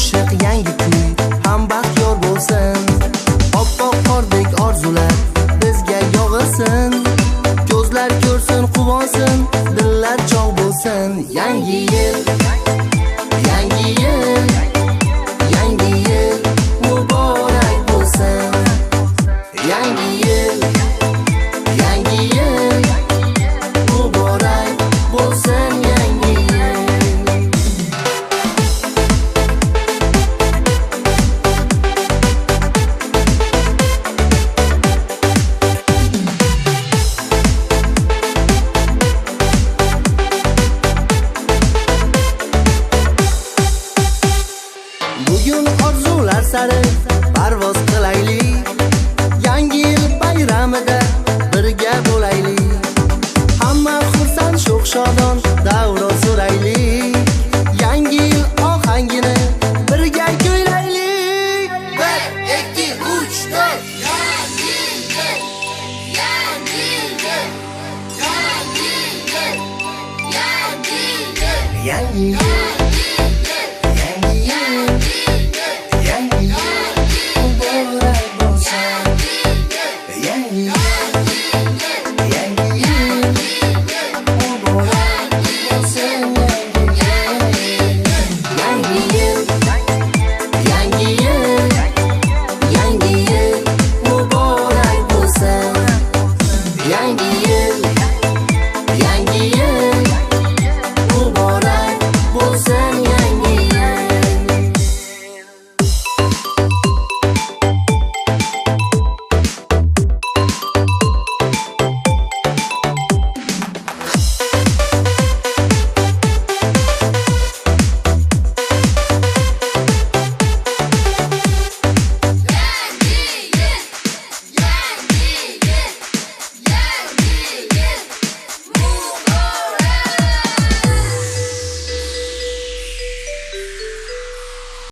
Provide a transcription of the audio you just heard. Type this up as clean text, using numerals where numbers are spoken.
qo'shiq yangi kuy ham baxtiyor bo'lsin. Oppoq qordek orzular bizga yog'ilsin. Ko'zlar ko'rsin, quvonsin, dillar chog' bo'lsin. Yangi yil, yangi yil, yangi yil muborak bo'lsin. Yangi yil, yangi yil muborak bo'lsin. Yangi yil. Bugun orzular sari parvoz qilaylik. Yangi yil bayramida birga bo'laylik. Hamma xursand, sho'x shodon